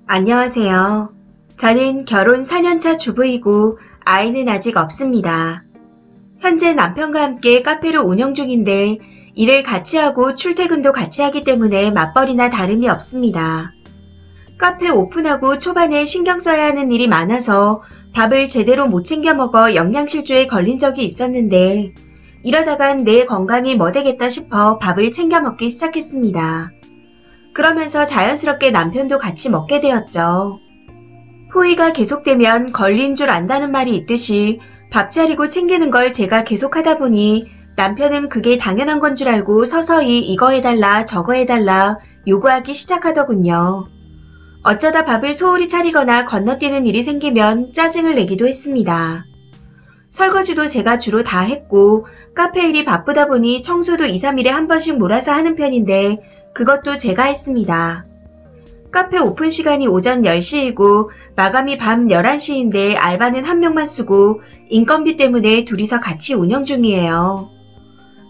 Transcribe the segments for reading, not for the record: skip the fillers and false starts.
안녕하세요. 저는 결혼 4년차 주부이고 아이는 아직 없습니다. 현재 남편과 함께 카페를 운영 중인데 일을 같이 하고 출퇴근도 같이 하기 때문에 맞벌이나 다름이 없습니다. 카페 오픈하고 초반에 신경 써야 하는 일이 많아서 밥을 제대로 못 챙겨 먹어 영양실조에 걸린 적이 있었는데 이러다간 내 건강이 뭐되겠다 싶어 밥을 챙겨 먹기 시작했습니다. 그러면서 자연스럽게 남편도 같이 먹게 되었죠. 호의가 계속되면 걸린 줄 안다는 말이 있듯이 밥 차리고 챙기는 걸 제가 계속하다 보니 남편은 그게 당연한 건 줄 알고 서서히 이거 해달라 저거 해달라 요구하기 시작하더군요. 어쩌다 밥을 소홀히 차리거나 건너뛰는 일이 생기면 짜증을 내기도 했습니다. 설거지도 제가 주로 다 했고 카페 일이 바쁘다 보니 청소도 2, 3일에 한 번씩 몰아서 하는 편인데 그것도 제가 했습니다. 카페 오픈 시간이 오전 10시이고 마감이 밤 11시인데 알바는 한 명만 쓰고 인건비 때문에 둘이서 같이 운영 중이에요.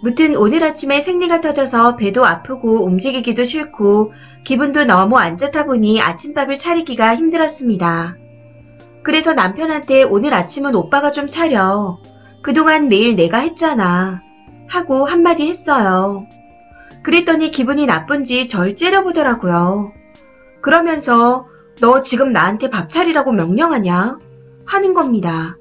무튼 오늘 아침에 생리가 터져서 배도 아프고 움직이기도 싫고 기분도 너무 안 좋다 보니 아침밥을 차리기가 힘들었습니다. 그래서 남편한테 오늘 아침은 오빠가 좀 차려. 그동안 매일 내가 했잖아. 하고 한마디 했어요. 그랬더니 기분이 나쁜지 절 째려보더라고요. 그러면서 너 지금 나한테 밥 차리라고 명령하냐? 하는 겁니다.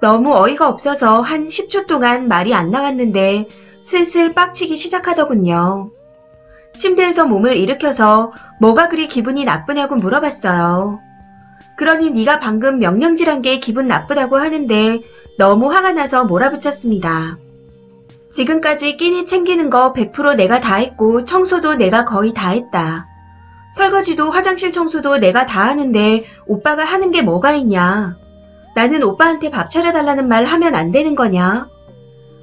너무 어이가 없어서 한 10초 동안 말이 안 나왔는데 슬슬 빡치기 시작하더군요. 침대에서 몸을 일으켜서 뭐가 그리 기분이 나쁘냐고 물어봤어요. 그러니 네가 방금 명령질한 게 기분 나쁘다고 하는데 너무 화가 나서 몰아붙였습니다. 지금까지 끼니 챙기는 거 100% 내가 다 했고 청소도 내가 거의 다 했다. 설거지도 화장실 청소도 내가 다 하는데 오빠가 하는 게 뭐가 있냐. 나는 오빠한테 밥 차려달라는 말 하면 안 되는 거냐.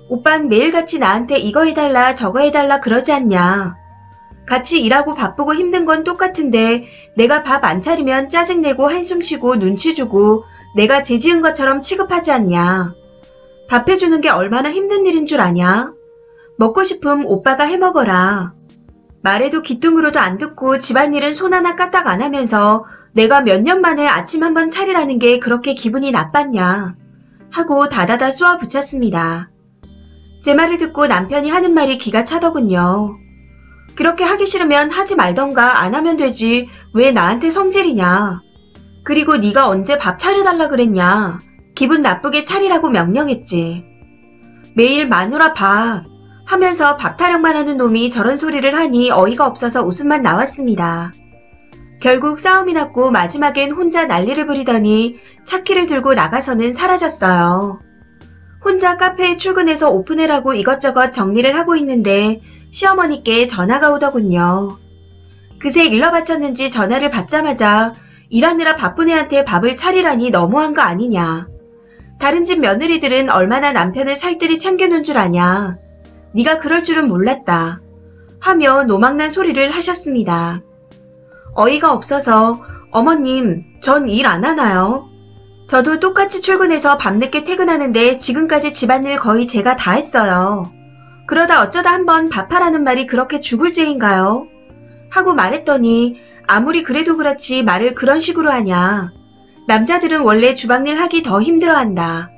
오빤 매일같이 나한테 이거 해달라 저거 해달라 그러지 않냐. 같이 일하고 바쁘고 힘든 건 똑같은데 내가 밥 안 차리면 짜증내고 한숨 쉬고 눈치 주고 내가 죄 지은 것처럼 취급하지 않냐. 밥 해주는 게 얼마나 힘든 일인 줄 아냐? 먹고 싶음 오빠가 해먹어라. 말해도 귀뚱으로도 안 듣고 집안일은 손 하나 까딱 안 하면서 내가 몇 년 만에 아침 한번 차리라는 게 그렇게 기분이 나빴냐? 하고 다다다 쏘아붙였습니다. 제 말을 듣고 남편이 하는 말이 기가 차더군요. 그렇게 하기 싫으면 하지 말던가 안 하면 되지 왜 나한테 성질이냐? 그리고 네가 언제 밥 차려달라 그랬냐? 기분 나쁘게 차리라고 명령했지. 매일 마누라 밥 하면서 밥 타령만 하는 놈이 저런 소리를 하니 어이가 없어서 웃음만 나왔습니다. 결국 싸움이 났고 마지막엔 혼자 난리를 부리더니 차키를 들고 나가서는 사라졌어요. 혼자 카페에 출근해서 오픈해라고 이것저것 정리를 하고 있는데 시어머니께 전화가 오더군요. 그새 일러 바쳤는지 전화를 받자마자 일하느라 바쁜 애한테 밥을 차리라니 너무한 거 아니냐. 다른 집 며느리들은 얼마나 남편을 살뜰히 챙겨놓은 줄 아냐. 네가 그럴 줄은 몰랐다. 하며 노망난 소리를 하셨습니다. 어이가 없어서 어머님, 전 일 안 하나요? 저도 똑같이 출근해서 밤늦게 퇴근하는데 지금까지 집안일 거의 제가 다 했어요. 그러다 어쩌다 한번 밥하라는 말이 그렇게 죽을 죄인가요? 하고 말했더니 아무리 그래도 그렇지 말을 그런 식으로 하냐. 남자들은 원래 주방일 하기 더 힘들어한다.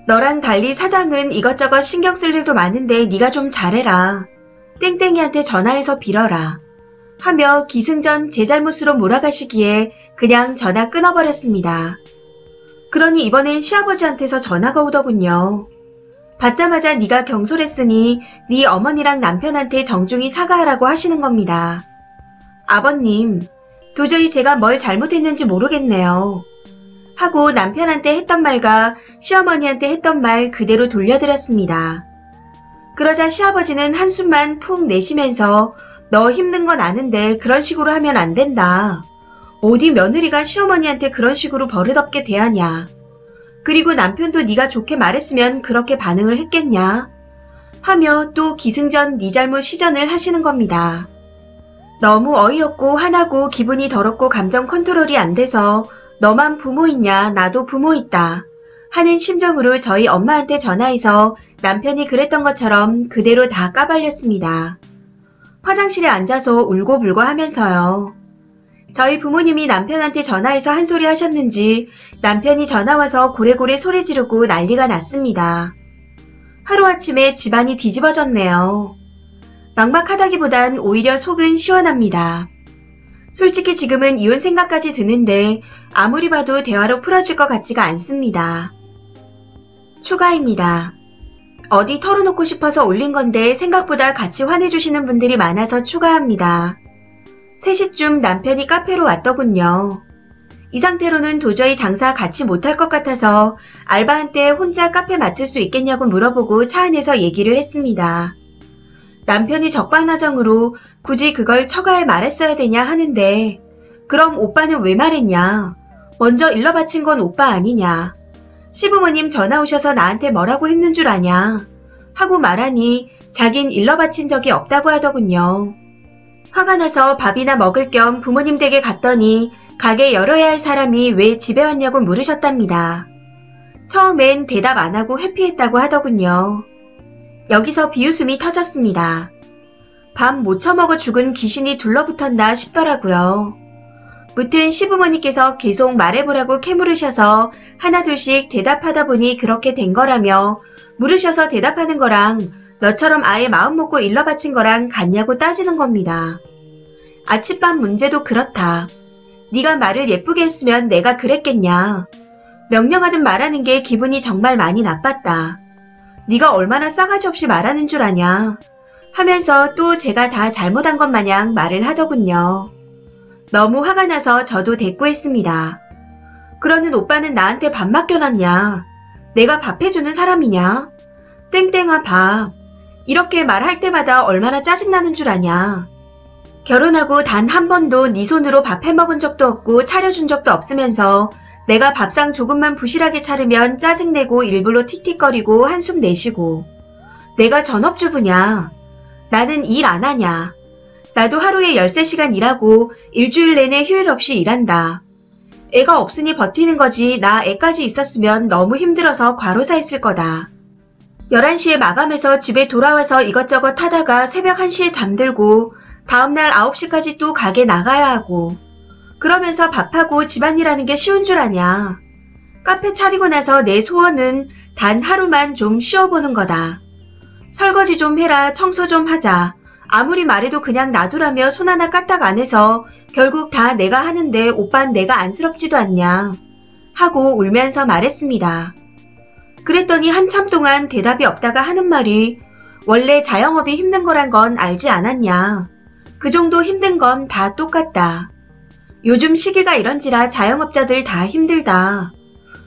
너랑 달리 사장은 이것저것 신경 쓸 일도 많은데 네가 좀 잘해라. 땡땡이한테 전화해서 빌어라. 하며 기승전 제 잘못으로 몰아가시기에 그냥 전화 끊어버렸습니다. 그러니 이번엔 시아버지한테서 전화가 오더군요. 받자마자 네가 경솔했으니 네 어머니랑 남편한테 정중히 사과하라고 하시는 겁니다. 아버님, 도저히 제가 뭘 잘못했는지 모르겠네요. 하고 남편한테 했던 말과 시어머니한테 했던 말 그대로 돌려드렸습니다. 그러자 시아버지는 한숨만 푹 내쉬면서 너 힘든 건 아는데 그런 식으로 하면 안 된다. 어디 며느리가 시어머니한테 그런 식으로 버릇없게 대하냐. 그리고 남편도 네가 좋게 말했으면 그렇게 반응을 했겠냐. 하며 또 기승전 네 잘못 시전을 하시는 겁니다. 너무 어이없고 화나고 기분이 더럽고 감정 컨트롤이 안 돼서 너만 부모 있냐 나도 부모 있다 하는 심정으로 저희 엄마한테 전화해서 남편이 그랬던 것처럼 그대로 다 까발렸습니다. 화장실에 앉아서 울고불고 하면서요. 저희 부모님이 남편한테 전화해서 한 소리 하셨는지 남편이 전화와서 고래고래 소리 지르고 난리가 났습니다. 하루아침에 집안이 뒤집어졌네요. 막막하다기보단 오히려 속은 시원합니다. 솔직히 지금은 이혼 생각까지 드는데 아무리 봐도 대화로 풀어질 것 같지가 않습니다. 추가입니다. 어디 털어놓고 싶어서 올린 건데 생각보다 같이 화내주시는 분들이 많아서 추가합니다. 3시쯤 남편이 카페로 왔더군요. 이 상태로는 도저히 장사 같이 못할 것 같아서 알바한테 혼자 카페 맡을 수 있겠냐고 물어보고 차 안에서 얘기를 했습니다. 남편이 적반하장으로 굳이 그걸 처가에 말했어야 되냐 하는데 그럼 오빠는 왜 말했냐? 먼저 일러 바친 건 오빠 아니냐? 시부모님 전화 오셔서 나한테 뭐라고 했는 줄 아냐? 하고 말하니 자긴 일러 바친 적이 없다고 하더군요. 화가 나서 밥이나 먹을 겸 부모님 댁에 갔더니 가게 열어야 할 사람이 왜 집에 왔냐고 물으셨답니다. 처음엔 대답 안 하고 회피했다고 하더군요. 여기서 비웃음이 터졌습니다. 밥 못 처먹어 죽은 귀신이 둘러붙었나 싶더라고요. 무튼 시부모님께서 계속 말해보라고 캐물으셔서 하나둘씩 대답하다 보니 그렇게 된 거라며 물으셔서 대답하는 거랑 너처럼 아예 마음 먹고 일러 바친 거랑 같냐고 따지는 겁니다. 아침밥 문제도 그렇다. 네가 말을 예쁘게 했으면 내가 그랬겠냐. 명령하듯 말하는 게 기분이 정말 많이 나빴다. 네가 얼마나 싸가지 없이 말하는 줄 아냐. 하면서 또 제가 다 잘못한 것 마냥 말을 하더군요. 너무 화가 나서 저도 대꾸했습니다. 그러는 오빠는 나한테 밥 맡겨놨냐? 내가 밥 해주는 사람이냐? 땡땡아 밥. 이렇게 말할 때마다 얼마나 짜증나는 줄 아냐. 결혼하고 단 한 번도 네 손으로 밥 해먹은 적도 없고 차려준 적도 없으면서 내가 밥상 조금만 부실하게 차리면 짜증내고 일부러 틱틱거리고 한숨 내쉬고. 내가 전업주부냐? 나는 일 안 하냐? 나도 하루에 13시간 일하고 일주일 내내 휴일 없이 일한다. 애가 없으니 버티는 거지 나 애까지 있었으면 너무 힘들어서 과로사했을 거다. 11시에 마감해서 집에 돌아와서 이것저것 하다가 새벽 1시에 잠들고 다음날 9시까지 또 가게 나가야 하고 그러면서 밥하고 집안일하는 게 쉬운 줄 아냐. 카페 차리고 나서 내 소원은 단 하루만 좀 쉬어보는 거다. 설거지 좀 해라, 청소 좀 하자. 아무리 말해도 그냥 놔두라며 손 하나 까딱 안 해서 결국 다 내가 하는데 오빤 내가 안쓰럽지도 않냐. 하고 울면서 말했습니다. 그랬더니 한참 동안 대답이 없다가 하는 말이 원래 자영업이 힘든 거란 건 알지 않았냐. 그 정도 힘든 건 다 똑같다. 요즘 시기가 이런지라 자영업자들 다 힘들다.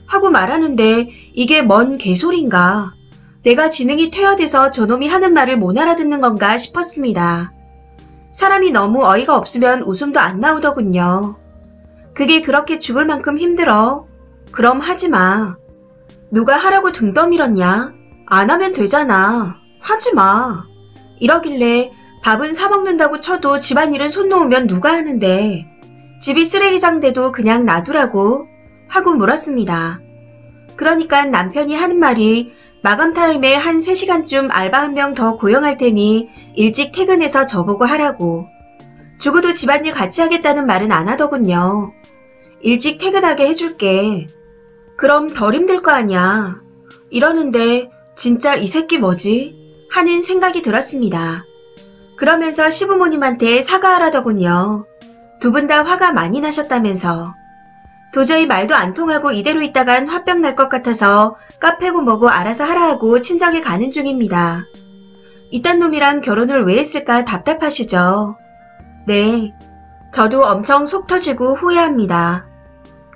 하고 말하는데 이게 뭔 개소린가. 내가 지능이 퇴화돼서 저놈이 하는 말을 못 알아듣는 건가 싶었습니다. 사람이 너무 어이가 없으면 웃음도 안 나오더군요. 그게 그렇게 죽을 만큼 힘들어? 그럼 하지 마. 누가 하라고 등 떠밀었냐? 안 하면 되잖아. 하지 마. 이러길래 밥은 사 먹는다고 쳐도 집안일은 손 놓으면 누가 하는데 집이 쓰레기장 돼도 그냥 놔두라고? 하고 물었습니다. 그러니까 남편이 하는 말이 마감 타임에 한 3시간쯤 알바 한 명 더 고용할 테니 일찍 퇴근해서 저보고 하라고. 죽어도 집안일 같이 하겠다는 말은 안 하더군요. 일찍 퇴근하게 해줄게. 그럼 덜 힘들 거 아냐. 이러는데 진짜 이 새끼 뭐지? 하는 생각이 들었습니다. 그러면서 시부모님한테 사과하라더군요. 두 분 다 화가 많이 나셨다면서. 도저히 말도 안 통하고 이대로 있다간 화병 날 것 같아서 카페고 뭐고 알아서 하라 하고 친정에 가는 중입니다. 이딴 놈이랑 결혼을 왜 했을까 답답하시죠? 네, 저도 엄청 속 터지고 후회합니다.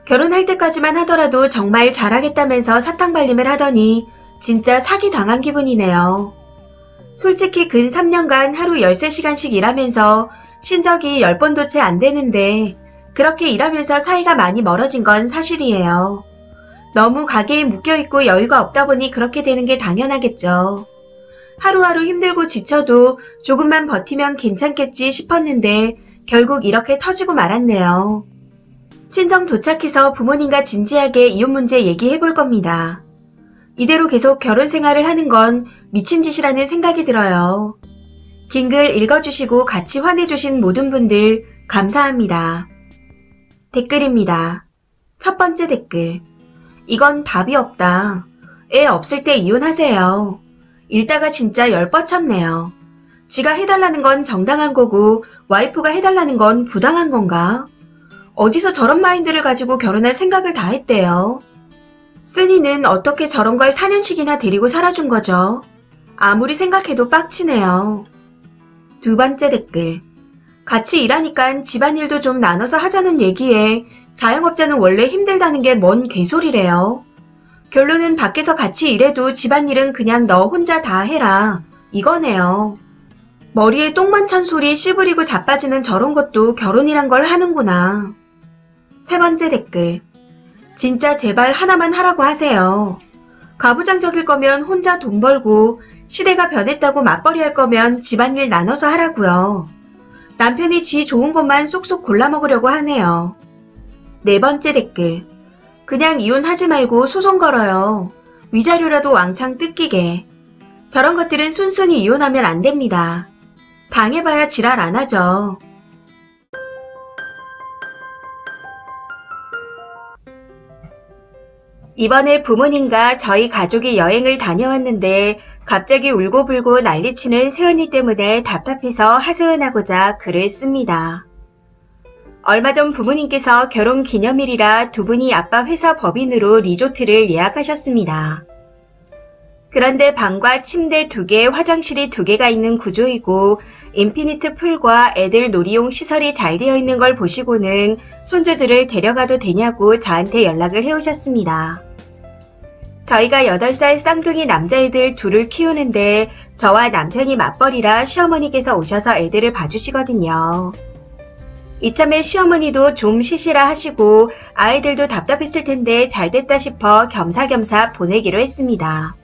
결혼할 때까지만 하더라도 정말 잘하겠다면서 사탕발림을 하더니 진짜 사기당한 기분이네요. 솔직히 근 3년간 하루 13시간씩 일하면서 신적이 10번도 채 안 되는데 그렇게 일하면서 사이가 많이 멀어진 건 사실이에요. 너무 가게에 묶여있고 여유가 없다 보니 그렇게 되는 게 당연하겠죠. 하루하루 힘들고 지쳐도 조금만 버티면 괜찮겠지 싶었는데 결국 이렇게 터지고 말았네요. 친정 도착해서 부모님과 진지하게 이혼 문제 얘기해 볼 겁니다. 이대로 계속 결혼 생활을 하는 건 미친 짓이라는 생각이 들어요. 긴 글 읽어주시고 같이 화내주신 모든 분들 감사합니다. 댓글입니다. 첫 번째 댓글. 이건 답이 없다. 애 없을 때 이혼하세요. 읽다가 진짜 열 뻗쳤네요. 지가 해달라는 건 정당한 거고 와이프가 해달라는 건 부당한 건가? 어디서 저런 마인드를 가지고 결혼할 생각을 다 했대요. 쓰니는 어떻게 저런 걸 4년씩이나 데리고 살아준 거죠? 아무리 생각해도 빡치네요. 두 번째 댓글. 같이 일하니까 집안일도 좀 나눠서 하자는 얘기에 자영업자는 원래 힘들다는 게 뭔 개소리래요. 결론은 밖에서 같이 일해도 집안일은 그냥 너 혼자 다 해라. 이거네요. 머리에 똥만 찬 소리 씨부리고 자빠지는 저런 것도 결혼이란 걸 하는구나. 세 번째 댓글. 진짜 제발 하나만 하라고 하세요. 가부장적일 거면 혼자 돈 벌고 시대가 변했다고 맞벌이 할 거면 집안일 나눠서 하라고요. 남편이 지 좋은 것만 쏙쏙 골라 먹으려고 하네요. 네 번째 댓글. 그냥 이혼하지 말고 소송 걸어요. 위자료라도 왕창 뜯기게. 저런 것들은 순순히 이혼하면 안 됩니다. 당해봐야 지랄 안 하죠. 이번에 부모님과 저희 가족이 여행을 다녀왔는데 갑자기 울고불고 난리치는 새언니 때문에 답답해서 하소연하고자 글을 씁니다. 얼마 전 부모님께서 결혼 기념일이라 두 분이 아빠 회사 법인으로 리조트를 예약하셨습니다. 그런데 방과 침대 2개, 화장실이 2개가 있는 구조이고 인피니트 풀과 애들 놀이용 시설이 잘 되어 있는 걸 보시고는 손주들을 데려가도 되냐고 저한테 연락을 해오셨습니다. 저희가 8살 쌍둥이 남자애들 둘을 키우는데 저와 남편이 맞벌이라 시어머니께서 오셔서 애들을 봐주시거든요. 이참에 시어머니도 좀 쉬시라 하시고 아이들도 답답했을 텐데 잘됐다 싶어 겸사겸사 보내기로 했습니다.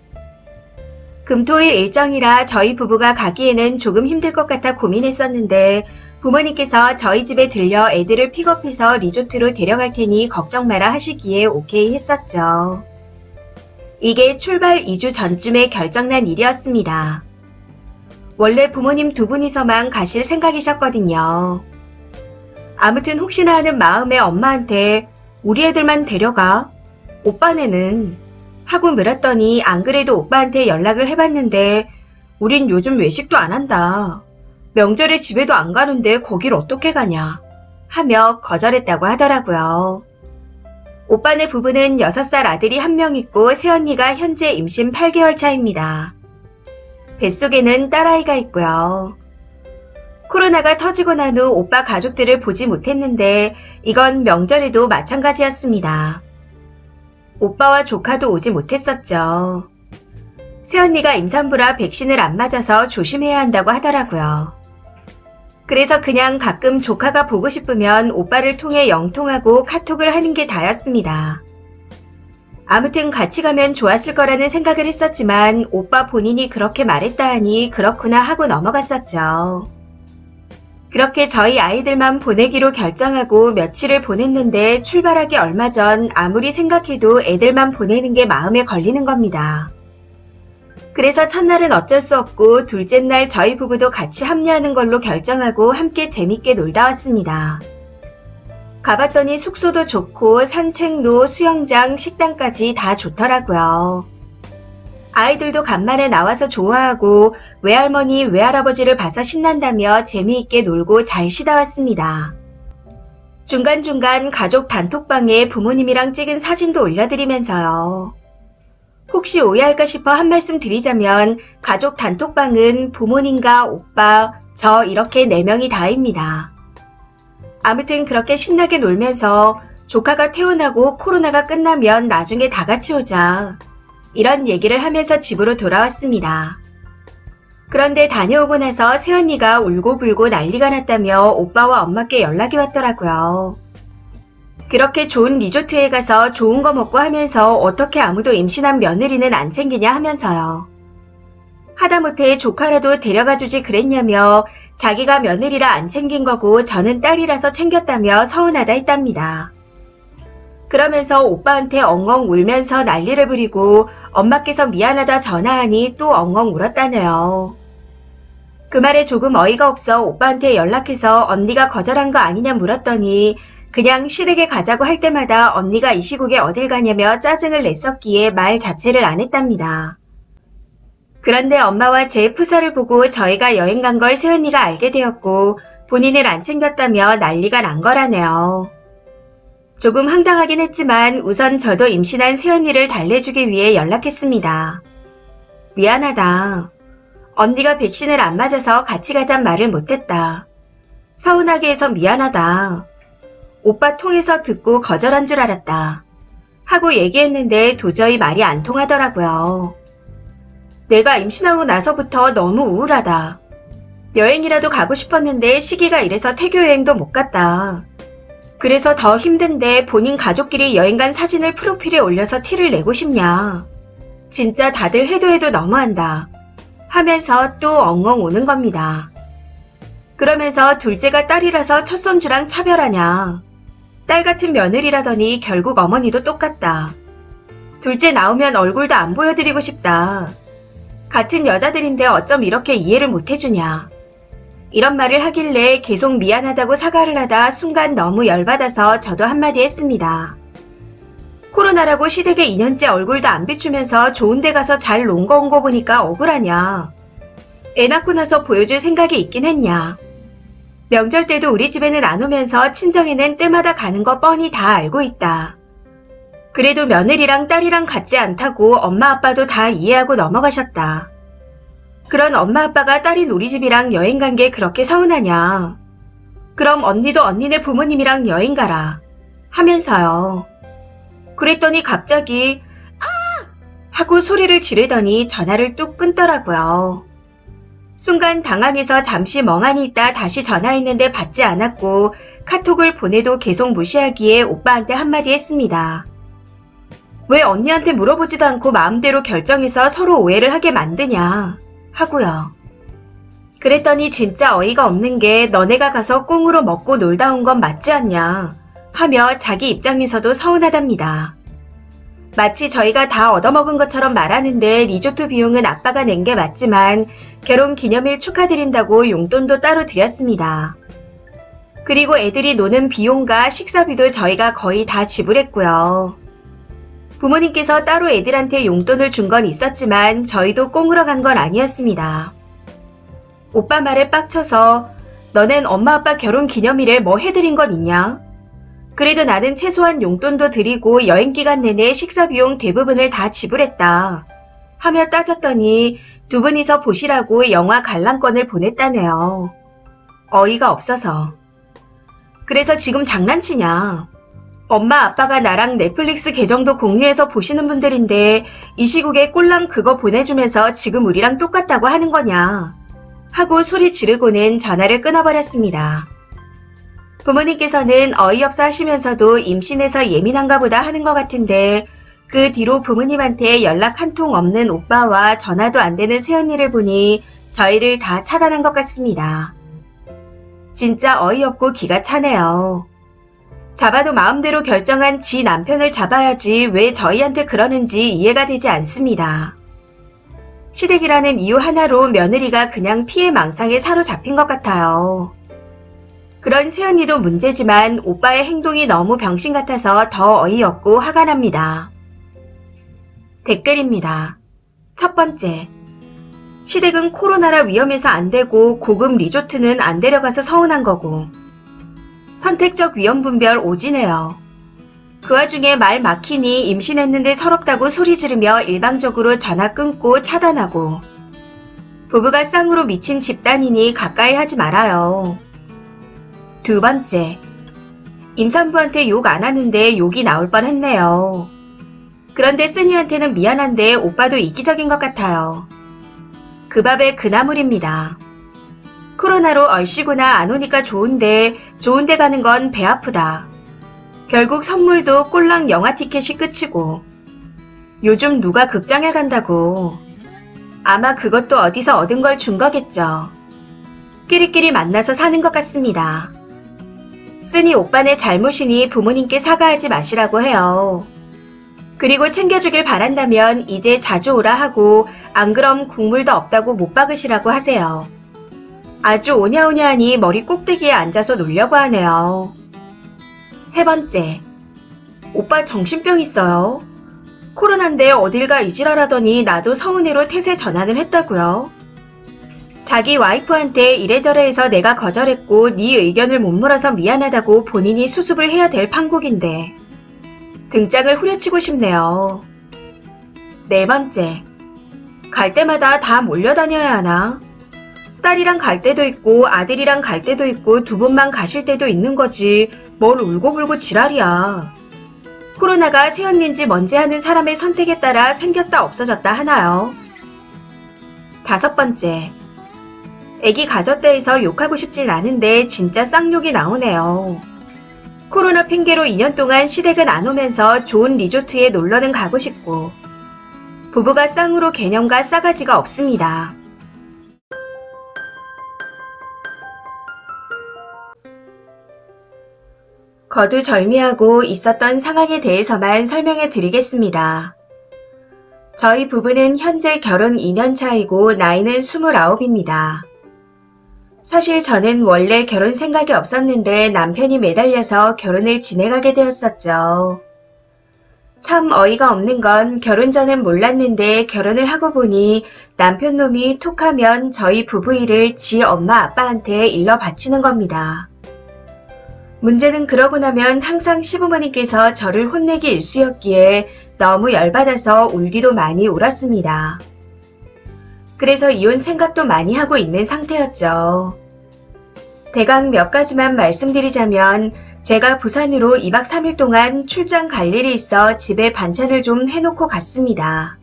금토일 일정이라 저희 부부가 가기에는 조금 힘들 것 같아 고민했었는데 부모님께서 저희 집에 들려 애들을 픽업해서 리조트로 데려갈 테니 걱정 마라 하시기에 오케이 했었죠. 이게 출발 2주 전쯤에 결정난 일이었습니다. 원래 부모님 두 분이서만 가실 생각이셨거든요. 아무튼 혹시나 하는 마음에 엄마한테 우리 애들만 데려가? 오빠네는? 하고 물었더니 안 그래도 오빠한테 연락을 해봤는데 우린 요즘 외식도 안 한다. 명절에 집에도 안 가는데 거길 어떻게 가냐? 하며 거절했다고 하더라고요. 오빠네 부부는 6살 아들이 1명 있고 새언니가 현재 임신 8개월 차입니다. 뱃속에는 딸아이가 있고요. 코로나가 터지고 난 후 오빠 가족들을 보지 못했는데 이건 명절에도 마찬가지였습니다. 오빠와 조카도 오지 못했었죠. 새언니가 임산부라 백신을 안 맞아서 조심해야 한다고 하더라고요. 그래서 그냥 가끔 조카가 보고 싶으면 오빠를 통해 영통하고 카톡을 하는 게 다였습니다. 아무튼 같이 가면 좋았을 거라는 생각을 했었지만 오빠 본인이 그렇게 말했다 하니 그렇구나 하고 넘어갔었죠. 그렇게 저희 아이들만 보내기로 결정하고 며칠을 보냈는데 출발하기 얼마 전 아무리 생각해도 애들만 보내는 게 마음에 걸리는 겁니다. 그래서 첫날은 어쩔 수 없고 둘째 날 저희 부부도 같이 합류하는 걸로 결정하고 함께 재밌게 놀다 왔습니다. 가봤더니 숙소도 좋고 산책로, 수영장, 식당까지 다 좋더라고요. 아이들도 간만에 나와서 좋아하고 외할머니, 외할아버지를 봐서 신난다며 재미있게 놀고 잘 쉬다 왔습니다. 중간중간 가족 단톡방에 부모님이랑 찍은 사진도 올려드리면서요. 혹시 오해할까 싶어 한 말씀 드리자면 가족 단톡방은 부모님과 오빠, 저 이렇게 4명이 다입니다. 아무튼 그렇게 신나게 놀면서 조카가 태어나고 코로나가 끝나면 나중에 다 같이 오자. 이런 얘기를 하면서 집으로 돌아왔습니다. 그런데 다녀오고 나서 새언니가 울고불고 난리가 났다며 오빠와 엄마께 연락이 왔더라고요. 그렇게 좋은 리조트에 가서 좋은 거 먹고 하면서 어떻게 아무도 임신한 며느리는 안 챙기냐 하면서요. 하다못해 조카라도 데려가주지 그랬냐며 자기가 며느리라 안 챙긴 거고 저는 딸이라서 챙겼다며 서운하다 했답니다. 그러면서 오빠한테 엉엉 울면서 난리를 부리고 엄마께서 미안하다 전화하니 또 엉엉 울었다네요. 그 말에 조금 어이가 없어 오빠한테 연락해서 언니가 거절한 거 아니냐 물었더니 그냥 시댁에 가자고 할 때마다 언니가 이 시국에 어딜 가냐며 짜증을 냈었기에 말 자체를 안 했답니다. 그런데 엄마와 제 프사를 보고 저희가 여행 간 걸 새언니가 알게 되었고 본인을 안 챙겼다며 난리가 난 거라네요. 조금 황당하긴 했지만 우선 저도 임신한 새언니를 달래주기 위해 연락했습니다. 미안하다. 언니가 백신을 안 맞아서 같이 가잔 말을 못했다. 서운하게 해서 미안하다. 오빠 통해서 듣고 거절한 줄 알았다. 하고 얘기했는데 도저히 말이 안 통하더라고요. 내가 임신하고 나서부터 너무 우울하다. 여행이라도 가고 싶었는데 시기가 이래서 태교 여행도 못 갔다. 그래서 더 힘든데 본인 가족끼리 여행 간 사진을 프로필에 올려서 티를 내고 싶냐. 진짜 다들 해도 너무한다. 하면서 또 엉엉 우는 겁니다. 그러면서 둘째가 딸이라서 첫 손주랑 차별하냐. 딸 같은 며느리라더니 결국 어머니도 똑같다. 둘째 나오면 얼굴도 안 보여드리고 싶다. 같은 여자들인데 어쩜 이렇게 이해를 못 해주냐. 이런 말을 하길래 계속 미안하다고 사과를 하다 순간 너무 열받아서 저도 한마디 했습니다. 코로나라고 시댁에 2년째 얼굴도 안 비추면서 좋은 데 가서 잘 논거 온 거 보니까 억울하냐. 애 낳고 나서 보여줄 생각이 있긴 했냐. 명절 때도 우리 집에는 안 오면서 친정에는 때마다 가는 거 뻔히 다 알고 있다. 그래도 며느리랑 딸이랑 같지 않다고 엄마 아빠도 다 이해하고 넘어가셨다. 그런 엄마 아빠가 딸인 우리 집이랑 여행 간 게 그렇게 서운하냐. 그럼 언니도 언니네 부모님이랑 여행 가라. 하면서요. 그랬더니 갑자기 아! 하고 소리를 지르더니 전화를 뚝 끊더라고요. 순간 당황해서 잠시 멍하니 있다 다시 전화했는데 받지 않았고 카톡을 보내도 계속 무시하기에 오빠한테 한마디 했습니다. 왜 언니한테 물어보지도 않고 마음대로 결정해서 서로 오해를 하게 만드냐 하고요. 그랬더니 진짜 어이가 없는 게 너네가 가서 꽁으로 먹고 놀다 온 건 맞지 않냐 하며 자기 입장에서도 서운하답니다. 마치 저희가 다 얻어먹은 것처럼 말하는데 리조트 비용은 아빠가 낸 게 맞지만 결혼 기념일 축하드린다고 용돈도 따로 드렸습니다. 그리고 애들이 노는 비용과 식사비도 저희가 거의 다 지불했고요. 부모님께서 따로 애들한테 용돈을 준 건 있었지만 저희도 꽁으로 간 건 아니었습니다. 오빠 말에 빡쳐서 너넨 엄마 아빠 결혼 기념일에 뭐 해드린 건 있냐? 그래도 나는 최소한 용돈도 드리고 여행 기간 내내 식사 비용 대부분을 다 지불했다. 하며 따졌더니 두 분이서 보시라고 영화 관람권을 보냈다네요. 어이가 없어서. 그래서 지금 장난치냐. 엄마 아빠가 나랑 넷플릭스 계정도 공유해서 보시는 분들인데 이 시국에 꼴랑 그거 보내주면서 지금 우리랑 똑같다고 하는 거냐. 하고 소리 지르고는 전화를 끊어버렸습니다. 부모님께서는 어이없어 하시면서도 임신해서 예민한가 보다 하는 것 같은데 그 뒤로 부모님한테 연락 한 통 없는 오빠와 전화도 안 되는 새언니를 보니 저희를 다 차단한 것 같습니다. 진짜 어이없고 기가 차네요. 잡아도 마음대로 결정한 지 남편을 잡아야지 왜 저희한테 그러는지 이해가 되지 않습니다. 시댁이라는 이유 하나로 며느리가 그냥 피해망상에 사로잡힌 것 같아요. 그런 새언니도 문제지만 오빠의 행동이 너무 병신 같아서 더 어이없고 화가 납니다. 댓글입니다. 첫 번째. 시댁은 코로나라 위험해서 안 되고 고급 리조트는 안 데려가서 서운한 거고. 선택적 위험 분별 오지네요. 그 와중에 말 막히니 임신했는데 서럽다고 소리 지르며 일방적으로 전화 끊고 차단하고. 부부가 쌍으로 미친 집단이니 가까이 하지 말아요. 두 번째. 임산부한테 욕 안 하는데 욕이 나올 뻔했네요. 그런데 쓰니한테는 미안한데 오빠도 이기적인 것 같아요. 그 밥에 그 나물입니다. 코로나로 얼씨구나 안 오니까 좋은데 가는 건 배 아프다. 결국 선물도 꼴랑 영화 티켓이 끝이고. 요즘 누가 극장에 간다고. 아마 그것도 어디서 얻은 걸 준 거겠죠. 끼리끼리 만나서 사는 것 같습니다. 쓰니 오빠네 잘못이니 부모님께 사과하지 마시라고 해요. 그리고 챙겨주길 바란다면 이제 자주 오라 하고 안 그럼 국물도 없다고 못 박으시라고 하세요. 아주 오냐오냐하니 머리 꼭대기에 앉아서 놀려고 하네요. 세 번째, 오빠 정신병 있어요. 코로나인데 어딜 가 이지랄하더니 나도 서운해로 태세 전환을 했다고요. 자기 와이프한테 이래저래 해서 내가 거절했고 네 의견을 못 물어서 미안하다고 본인이 수습을 해야 될 판국인데 등짝을 후려치고 싶네요. 네 번째, 갈 때마다 다 몰려다녀야 하나? 딸이랑 갈 때도 있고 아들이랑 갈 때도 있고 두 분만 가실 때도 있는 거지 뭘 울고불고 지랄이야. 코로나가 새언니인지 뭔지 하는 사람의 선택에 따라 생겼다 없어졌다 하나요? 다섯 번째, 애기 가졌다 해서 욕하고 싶진 않은데 진짜 쌍욕이 나오네요. 코로나 핑계로 2년 동안 시댁은 안 오면서 좋은 리조트에 놀러는 가고 싶고 부부가 쌍으로 개념과 싸가지가 없습니다. 거두절미하고 있었던 상황에 대해서만 설명해 드리겠습니다. 저희 부부는 현재 결혼 2년 차이고 나이는 29입니다. 사실 저는 원래 결혼 생각이 없었는데 남편이 매달려서 결혼을 진행하게 되었었죠. 참 어이가 없는 건 결혼 전엔 몰랐는데 결혼을 하고 보니 남편 놈이 툭하면 저희 부부 일을 지 엄마 아빠한테 일러 바치는 겁니다. 문제는 그러고 나면 항상 시부모님께서 저를 혼내기 일쑤였기에 너무 열받아서 울기도 많이 울었습니다. 그래서 이혼 생각도 많이 하고 있는 상태였죠. 대강 몇 가지만 말씀드리자면 제가 부산으로 2박 3일 동안 출장 갈 일이 있어 집에 반찬을 좀 해놓고 갔습니다.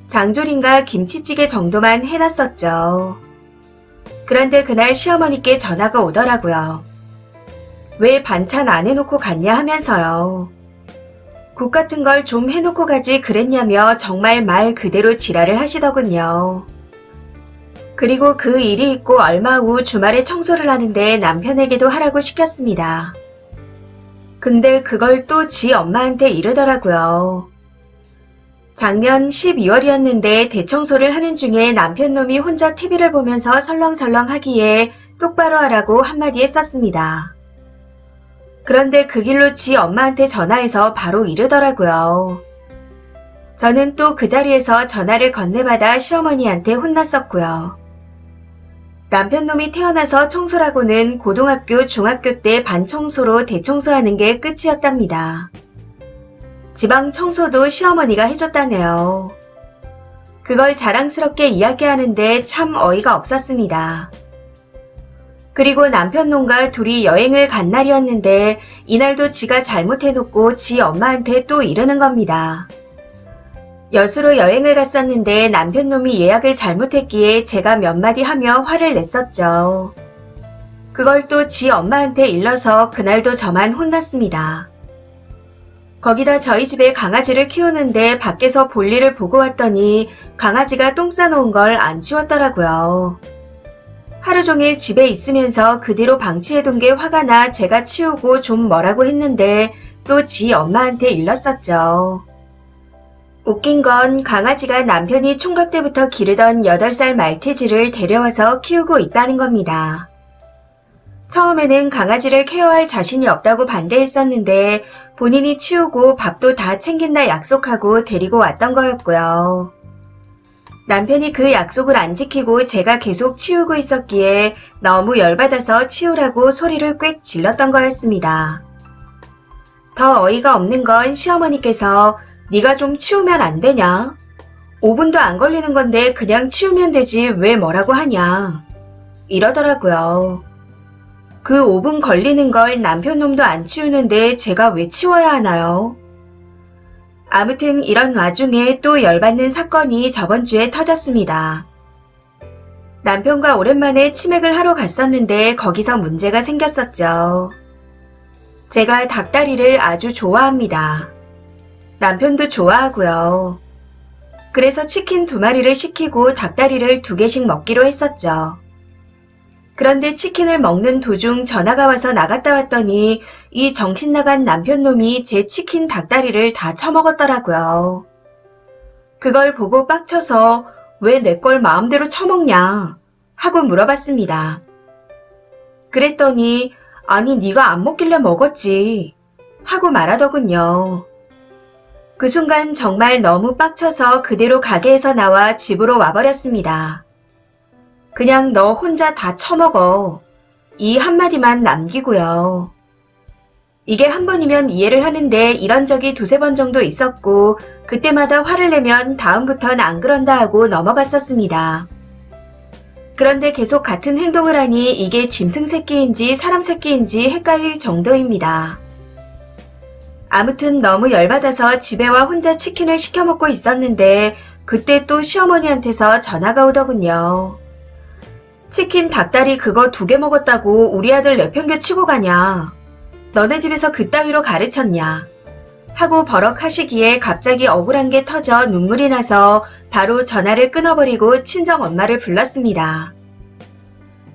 장조림과 김치찌개 정도만 해놨었죠. 그런데 그날 시어머니께 전화가 오더라고요. 왜 반찬 안 해놓고 갔냐 하면서요. 국 같은 걸 좀 해놓고 가지 그랬냐며 정말 말 그대로 지랄을 하시더군요. 그리고 그 일이 있고 얼마 후 주말에 청소를 하는데 남편에게도 하라고 시켰습니다. 근데 그걸 또 지 엄마한테 이러더라고요. 작년 12월이었는데 대청소를 하는 중에 남편 놈이 혼자 TV를 보면서 설렁설렁 하기에 똑바로 하라고 한마디 했었습니다. 그런데 그 길로 지 엄마한테 전화해서 바로 이르더라고요. 저는 또 그 자리에서 전화를 건네받아 시어머니한테 혼났었고요. 남편 놈이 태어나서 청소라고는 고등학교, 중학교 때 반청소로 대청소하는 게 끝이었답니다. 지방 청소도 시어머니가 해줬다네요. 그걸 자랑스럽게 이야기하는데 참 어이가 없었습니다. 그리고 남편 놈과 둘이 여행을 간 날이었는데 이날도 지가 잘못해놓고 지 엄마한테 또 이러는 겁니다. 여수로 여행을 갔었는데 남편 놈이 예약을 잘못했기에 제가 몇 마디 하며 화를 냈었죠. 그걸 또 지 엄마한테 일러서 그날도 저만 혼났습니다. 거기다 저희 집에 강아지를 키우는데 밖에서 볼일을 보고 왔더니 강아지가 똥 싸놓은 걸 안 치웠더라고요. 하루 종일 집에 있으면서 그 뒤로 방치해둔 게 화가 나 제가 치우고 좀 뭐라고 했는데 또 지 엄마한테 일렀었죠. 웃긴 건 강아지가 남편이 총각 때부터 기르던 8살 말티즈를 데려와서 키우고 있다는 겁니다. 처음에는 강아지를 케어할 자신이 없다고 반대했었는데 본인이 치우고 밥도 다 챙긴다 약속하고 데리고 왔던 거였고요. 남편이 그 약속을 안 지키고 제가 계속 치우고 있었기에 너무 열받아서 치우라고 소리를 꽥 질렀던 거였습니다. 더 어이가 없는 건 시어머니께서 네가 좀 치우면 안 되냐? 5분도 안 걸리는 건데 그냥 치우면 되지 왜 뭐라고 하냐? 이러더라고요. 그 5분 걸리는 걸 남편 놈도 안 치우는데 제가 왜 치워야 하나요? 아무튼 이런 와중에 또 열받는 사건이 저번 주에 터졌습니다. 남편과 오랜만에 치맥을 하러 갔었는데 거기서 문제가 생겼었죠. 제가 닭다리를 아주 좋아합니다. 남편도 좋아하고요. 그래서 치킨 2마리를 시키고 닭다리를 2개씩 먹기로 했었죠. 그런데 치킨을 먹는 도중 전화가 와서 나갔다 왔더니 이 정신나간 남편놈이 제 치킨 닭다리를 다 처먹었더라고요. 그걸 보고 빡쳐서 왜 내 걸 마음대로 처먹냐 하고 물어봤습니다. 그랬더니 아니 네가 안 먹길래 먹었지 하고 말하더군요. 그 순간 정말 너무 빡쳐서 그대로 가게에서 나와 집으로 와버렸습니다. 그냥 너 혼자 다 처먹어. 이 한마디만 남기고요. 이게 한 번이면 이해를 하는데 이런 적이 두세 번 정도 있었고 그때마다 화를 내면 다음부턴 안 그런다 하고 넘어갔었습니다. 그런데 계속 같은 행동을 하니 이게 짐승 새끼인지 사람 새끼인지 헷갈릴 정도입니다. 아무튼 너무 열받아서 집에 와 혼자 치킨을 시켜 먹고 있었는데 그때 또 시어머니한테서 전화가 오더군요. 치킨 닭다리 그거 2개 먹었다고 우리 아들 내팽개 치고 가냐. 너네 집에서 그따위로 가르쳤냐. 하고 버럭 하시기에 갑자기 억울한 게 터져 눈물이 나서 바로 전화를 끊어버리고 친정엄마를 불렀습니다.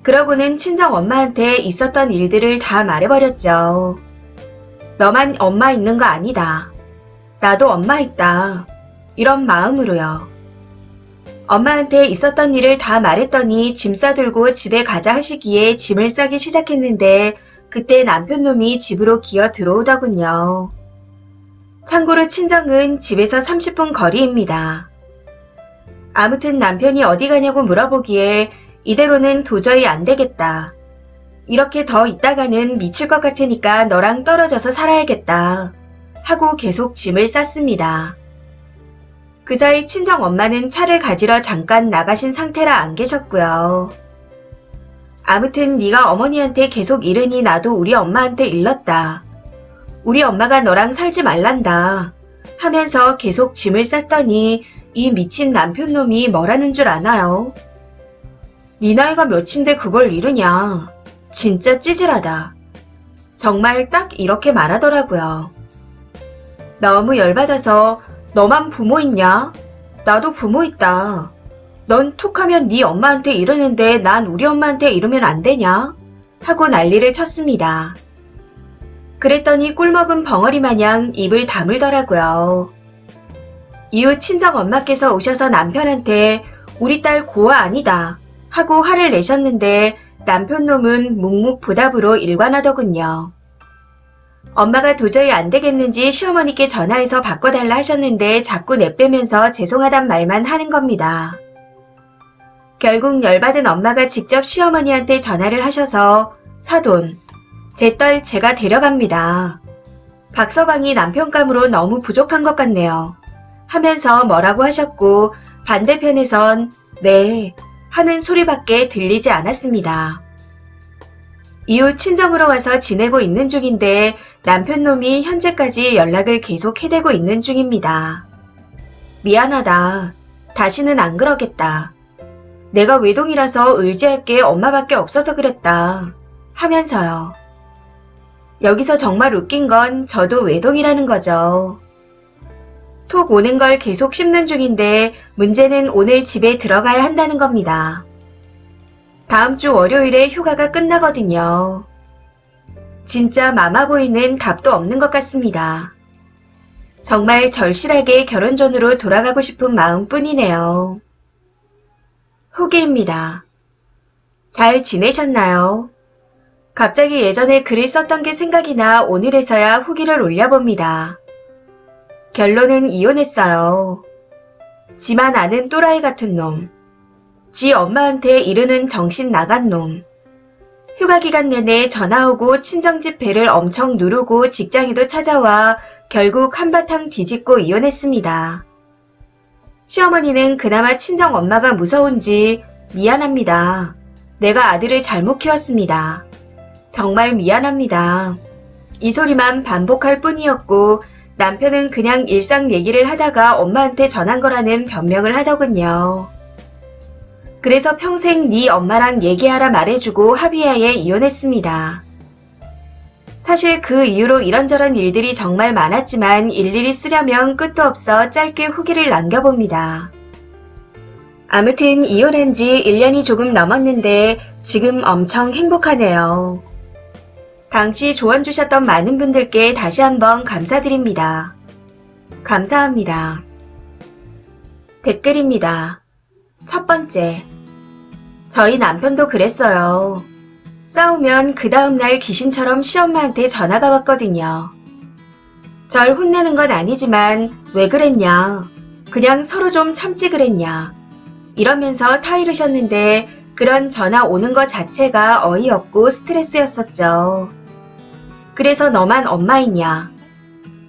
그러고는 친정엄마한테 있었던 일들을 다 말해버렸죠. 너만 엄마 있는 거 아니다. 나도 엄마 있다. 이런 마음으로요. 엄마한테 있었던 일을 다 말했더니 짐 싸들고 집에 가자 하시기에 짐을 싸기 시작했는데 그때 남편놈이 집으로 기어 들어오더군요. 참고로 친정은 집에서 30분 거리입니다. 아무튼 남편이 어디 가냐고 물어보기에 이대로는 도저히 안 되겠다. 이렇게 더 있다가는 미칠 것 같으니까 너랑 떨어져서 살아야겠다. 하고 계속 짐을 쌌습니다. 그 사이 친정엄마는 차를 가지러 잠깐 나가신 상태라 안 계셨고요. 아무튼 네가 어머니한테 계속 이르니 나도 우리 엄마한테 일렀다. 우리 엄마가 너랑 살지 말란다. 하면서 계속 짐을 쌌더니 이 미친 남편놈이 뭐라는 줄 아나요? 네 나이가 몇인데 그걸 이르냐. 진짜 찌질하다. 정말 딱 이렇게 말하더라고요. 너무 열받아서 너만 부모 있냐? 나도 부모 있다. 넌 툭하면 네 엄마한테 이러는데 난 우리 엄마한테 이러면 안 되냐? 하고 난리를 쳤습니다. 그랬더니 꿀먹은 벙어리 마냥 입을 다물더라고요. 이후 친정엄마께서 오셔서 남편한테 우리 딸 고아 아니다 하고 화를 내셨는데 남편놈은 묵묵부답으로 일관하더군요. 엄마가 도저히 안 되겠는지 시어머니께 전화해서 바꿔달라 하셨는데 자꾸 내빼면서 죄송하단 말만 하는 겁니다. 결국 열받은 엄마가 직접 시어머니한테 전화를 하셔서 사돈, 제 딸 제가 데려갑니다. 박서방이 남편감으로 너무 부족한 것 같네요. 하면서 뭐라고 하셨고 반대편에선 네 하는 소리밖에 들리지 않았습니다. 이후 친정으로 와서 지내고 있는 중인데 남편놈이 현재까지 연락을 계속 해대고 있는 중입니다. 미안하다. 다시는 안 그러겠다. 내가 외동이라서 의지할 게 엄마밖에 없어서 그랬다. 하면서요. 여기서 정말 웃긴 건 저도 외동이라는 거죠. 톡 오는 걸 계속 씹는 중인데 문제는 오늘 집에 들어가야 한다는 겁니다. 다음 주 월요일에 휴가가 끝나거든요. 진짜 마마보이는 답도 없는 것 같습니다. 정말 절실하게 결혼 전으로 돌아가고 싶은 마음뿐이네요. 후기입니다. 잘 지내셨나요? 갑자기 예전에 글을 썼던 게 생각이 나 오늘에서야 후기를 올려봅니다. 결론은 이혼했어요. 지만 아는 또라이 같은 놈. 지 엄마한테 이르는 정신 나간 놈. 휴가 기간 내내 전화 오고 친정집 배를 엄청 누르고 직장에도 찾아와 결국 한바탕 뒤집고 이혼했습니다. 시어머니는 그나마 친정 엄마가 무서운지 미안합니다. 내가 아들을 잘못 키웠습니다. 정말 미안합니다. 이 소리만 반복할 뿐이었고 남편은 그냥 일상 얘기를 하다가 엄마한테 전한 거라는 변명을 하더군요. 그래서 평생 네 엄마랑 얘기하라 말해주고 합의하에 이혼했습니다. 사실 그 이후로 이런저런 일들이 정말 많았지만 일일이 쓰려면 끝도 없어 짧게 후기를 남겨봅니다. 아무튼 이혼한 지 1년이 조금 넘었는데 지금 엄청 행복하네요. 당시 조언 주셨던 많은 분들께 다시 한번 감사드립니다. 감사합니다. 댓글입니다. 첫 번째, 저희 남편도 그랬어요. 싸우면 그 다음날 귀신처럼 시엄마한테 전화가 왔거든요. 절 혼내는 건 아니지만 왜 그랬냐, 그냥 서로 좀 참지 그랬냐 이러면서 타이르셨는데 그런 전화 오는 것 자체가 어이없고 스트레스였었죠. 그래서 너만 엄마 있냐?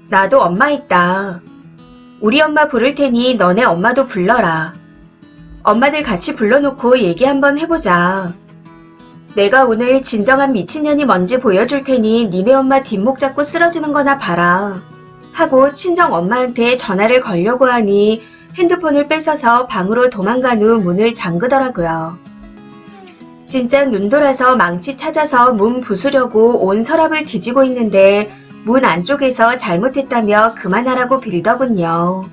나도 엄마 있다. 우리 엄마 부를 테니 너네 엄마도 불러라. 엄마들 같이 불러놓고 얘기 한번 해보자. 내가 오늘 진정한 미친년이 뭔지 보여줄 테니 니네 엄마 뒷목 잡고 쓰러지는 거나 봐라. 하고 친정 엄마한테 전화를 걸려고 하니 핸드폰을 뺏어서 방으로 도망간 후 문을 잠그더라고요. 진짜 눈 돌아서 망치 찾아서 문 부수려고 온 서랍을 뒤지고 있는데 문 안쪽에서 잘못했다며 그만하라고 빌더군요.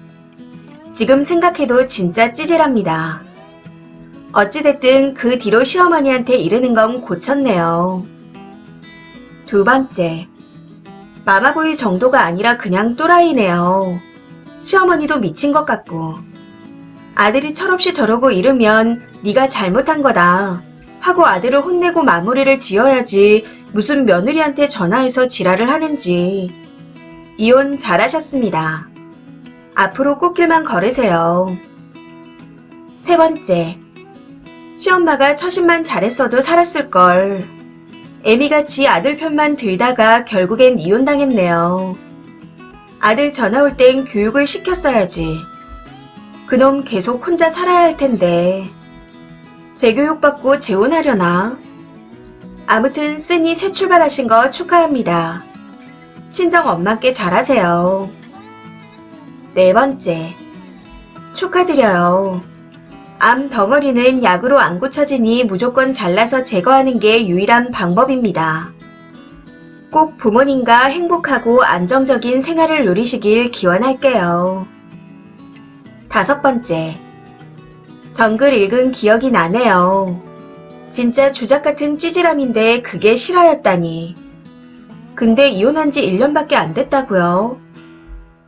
지금 생각해도 진짜 찌질합니다. 어찌됐든 그 뒤로 시어머니한테 이르는 건 고쳤네요. 두 번째, 마마보이 정도가 아니라 그냥 또라이네요. 시어머니도 미친 것 같고. 아들이 철없이 저러고 이러면 네가 잘못한 거다 하고 아들을 혼내고 마무리를 지어야지 무슨 며느리한테 전화해서 지랄을 하는지. 이혼 잘하셨습니다. 앞으로 꽃길만 걸으세요. 세 번째, 시엄마가 처신만 잘했어도 살았을걸. 애미같이 아들 편만 들다가 결국엔 이혼당했네요. 아들 전화 올 땐 교육을 시켰어야지. 그놈 계속 혼자 살아야 할 텐데. 재교육받고 재혼하려나? 아무튼 쓰니 새 출발하신 거 축하합니다. 친정 엄마께 잘하세요. 네 번째, 축하드려요. 암 덩어리는 약으로 안 고쳐지니 무조건 잘라서 제거하는 게 유일한 방법입니다. 꼭 부모님과 행복하고 안정적인 생활을 누리시길 기원할게요. 다섯 번째, 전글 읽은 기억이 나네요. 진짜 주작 같은 찌질함인데 그게 실화였다니. 근데 이혼한 지 1년밖에 안 됐다고요.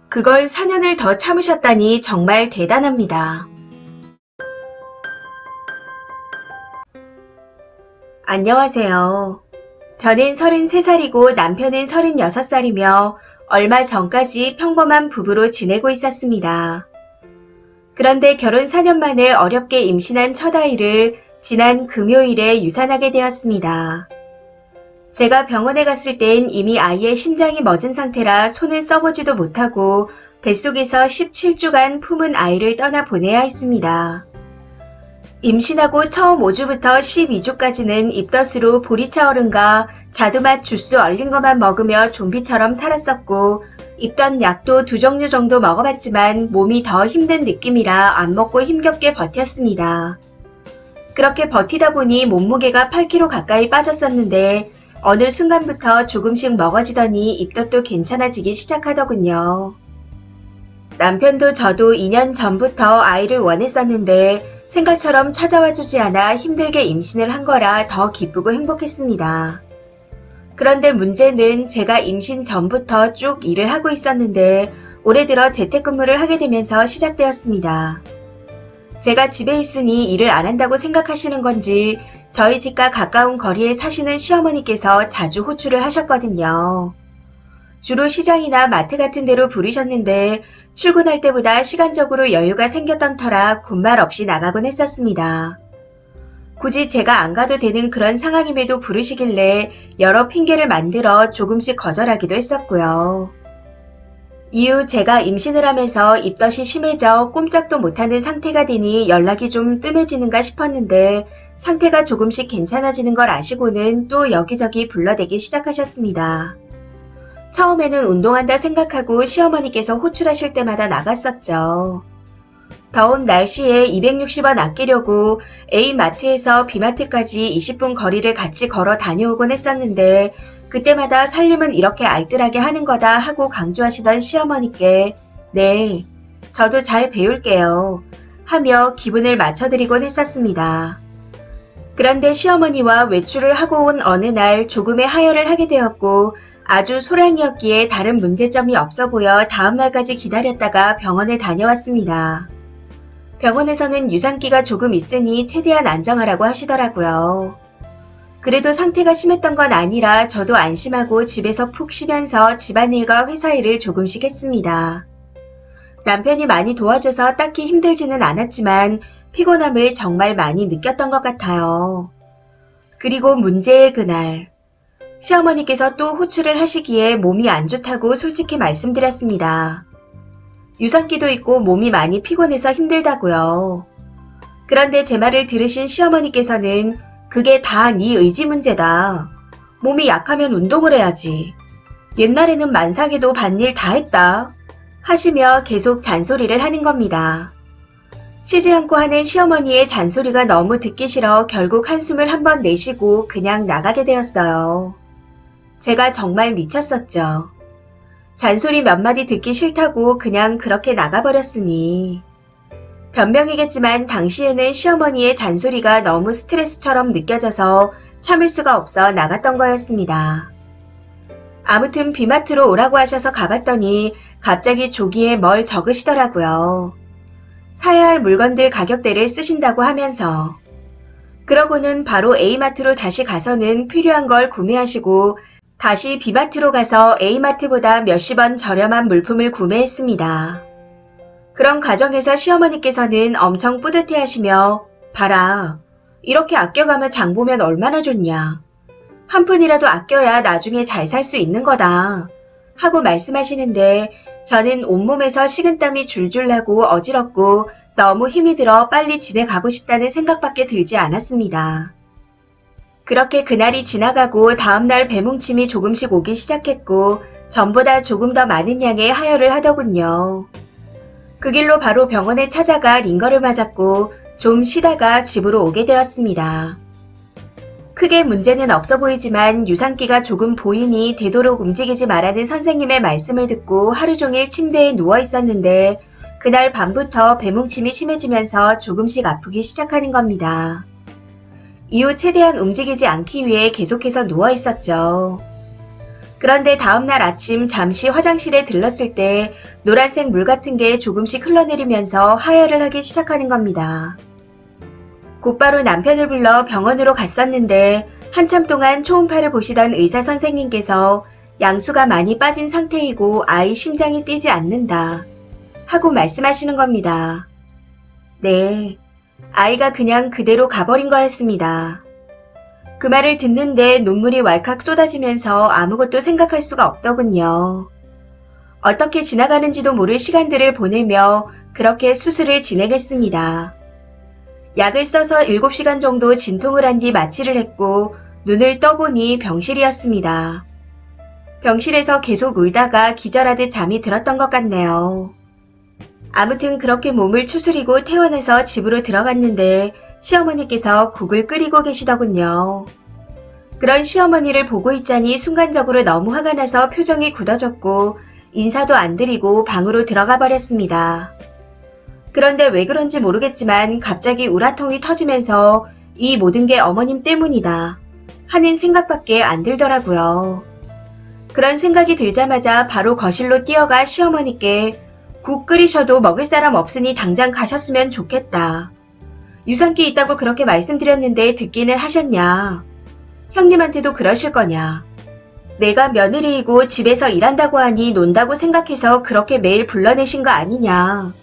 그걸 4년을 더 참으셨다니 정말 대단합니다. 안녕하세요. 저는 33살이고 남편은 36살이며 얼마 전까지 평범한 부부로 지내고 있었습니다. 그런데 결혼 4년 만에 어렵게 임신한 첫 아이를 지난 금요일에 유산하게 되었습니다. 제가 병원에 갔을 땐 이미 아이의 심장이 멎은 상태라 손을 써보지도 못하고 뱃속에서 17주간 품은 아이를 떠나보내야 했습니다. 임신하고 처음 5주부터 12주까지는 입덧으로 보리차 얼음과 자두맛 주스 얼린 것만 먹으며 좀비처럼 살았었고 입덧 약도 2종류 정도 먹어봤지만 몸이 더 힘든 느낌이라 안 먹고 힘겹게 버텼습니다. 그렇게 버티다 보니 몸무게가 8kg 가까이 빠졌었는데 어느 순간부터 조금씩 먹어지더니 입덧도 괜찮아지기 시작하더군요. 남편도 저도 2년 전부터 아이를 원했었는데 생각처럼 찾아와주지 않아 힘들게 임신을 한 거라 더 기쁘고 행복했습니다. 그런데 문제는 제가 임신 전부터 쭉 일을 하고 있었는데 올해 들어 재택근무를 하게 되면서 시작되었습니다. 제가 집에 있으니 일을 안 한다고 생각하시는 건지 저희 집과 가까운 거리에 사시는 시어머니께서 자주 호출을 하셨거든요. 주로 시장이나 마트 같은 데로 부르셨는데 출근할 때보다 시간적으로 여유가 생겼던 터라 군말 없이 나가곤 했었습니다. 굳이 제가 안 가도 되는 그런 상황임에도 부르시길래 여러 핑계를 만들어 조금씩 거절하기도 했었고요. 이후 제가 임신을 하면서 입덧이 심해져 꼼짝도 못하는 상태가 되니 연락이 좀 뜸해지는가 싶었는데 상태가 조금씩 괜찮아지는 걸 아시고는 또 여기저기 불러대기 시작하셨습니다. 처음에는 운동한다 생각하고 시어머니께서 호출하실 때마다 나갔었죠. 더운 날씨에 260원 아끼려고 A마트에서 B마트까지 20분 거리를 같이 걸어 다녀오곤 했었는데 그때마다 살림은 이렇게 알뜰하게 하는 거다 하고 강조하시던 시어머니께 네, 저도 잘 배울게요 하며 기분을 맞춰드리곤 했었습니다. 그런데 시어머니와 외출을 하고 온 어느 날 조금의 하혈을 하게 되었고 아주 소량이었기에 다른 문제점이 없어 보여 다음날까지 기다렸다가 병원에 다녀왔습니다. 병원에서는 유산기가 조금 있으니 최대한 안정하라고 하시더라고요. 그래도 상태가 심했던 건 아니라 저도 안심하고 집에서 푹 쉬면서 집안일과 회사 일을 조금씩 했습니다. 남편이 많이 도와줘서 딱히 힘들지는 않았지만 피곤함을 정말 많이 느꼈던 것 같아요. 그리고 문제의 그날, 시어머니께서 또 호출을 하시기에 몸이 안 좋다고 솔직히 말씀드렸습니다. 유산기도 있고 몸이 많이 피곤해서 힘들다고요. 그런데 제 말을 들으신 시어머니께서는 그게 다 네 의지 문제다. 몸이 약하면 운동을 해야지. 옛날에는 만삭에도 밭일 다 했다. 하시며 계속 잔소리를 하는 겁니다. 쉬지 않고 하는 시어머니의 잔소리가 너무 듣기 싫어 결국 한숨을 한번 내쉬고 그냥 나가게 되었어요. 제가 정말 미쳤었죠. 잔소리 몇 마디 듣기 싫다고 그냥 그렇게 나가버렸으니. 변명이겠지만 당시에는 시어머니의 잔소리가 너무 스트레스처럼 느껴져서 참을 수가 없어 나갔던 거였습니다. 아무튼 비마트로 오라고 하셔서 가봤더니 갑자기 조기에 뭘 적으시더라고요. 사야 할 물건들 가격대를 쓰신다고 하면서. 그러고는 바로 A마트로 다시 가서는 필요한 걸 구매하시고 다시 B마트로 가서 A마트보다 몇십 원 저렴한 물품을 구매했습니다. 그런 과정에서 시어머니께서는 엄청 뿌듯해하시며 봐라, 이렇게 아껴가며 장 보면 얼마나 좋냐. 한 푼이라도 아껴야 나중에 잘 살 수 있는 거다 하고 말씀하시는데 저는 온몸에서 식은땀이 줄줄 나고 어지럽고 너무 힘이 들어 빨리 집에 가고 싶다는 생각밖에 들지 않았습니다. 그렇게 그날이 지나가고 다음날 배뭉침이 조금씩 오기 시작했고 전보다 조금 더 많은 양의 하혈을 하더군요. 그 길로 바로 병원에 찾아가 링거를 맞았고 좀 쉬다가 집으로 오게 되었습니다. 크게 문제는 없어 보이지만 유산기가 조금 보이니 되도록 움직이지 말라는 선생님의 말씀을 듣고 하루 종일 침대에 누워 있었는데 그날 밤부터 배뭉침이 심해지면서 조금씩 아프기 시작하는 겁니다. 이후 최대한 움직이지 않기 위해 계속해서 누워 있었죠. 그런데 다음날 아침 잠시 화장실에 들렀을 때 노란색 물 같은 게 조금씩 흘러내리면서 하혈을 하기 시작하는 겁니다. 곧바로 남편을 불러 병원으로 갔었는데 한참 동안 초음파를 보시던 의사 선생님께서 양수가 많이 빠진 상태이고 아이 심장이 뛰지 않는다 하고 말씀하시는 겁니다. 네, 아이가 그냥 그대로 가버린 거였습니다. 그 말을 듣는데 눈물이 왈칵 쏟아지면서 아무것도 생각할 수가 없더군요. 어떻게 지나가는지도 모를 시간들을 보내며 그렇게 수술을 진행했습니다. 약을 써서 7시간 정도 진통을 한 뒤 마취를 했고 눈을 떠보니 병실이었습니다. 병실에서 계속 울다가 기절하듯 잠이 들었던 것 같네요. 아무튼 그렇게 몸을 추스리고 퇴원해서 집으로 들어갔는데 시어머니께서 국을 끓이고 계시더군요. 그런 시어머니를 보고 있자니 순간적으로 너무 화가 나서 표정이 굳어졌고 인사도 안 드리고 방으로 들어가 버렸습니다. 그런데 왜 그런지 모르겠지만 갑자기 우라통이 터지면서 이 모든 게 어머님 때문이다 하는 생각밖에 안 들더라고요. 그런 생각이 들자마자 바로 거실로 뛰어가 시어머니께 국 끓이셔도 먹을 사람 없으니 당장 가셨으면 좋겠다. 유산기 있다고 그렇게 말씀드렸는데 듣기는 하셨냐. 형님한테도 그러실 거냐. 내가 며느리이고 집에서 일한다고 하니 논다고 생각해서 그렇게 매일 불러내신 거 아니냐.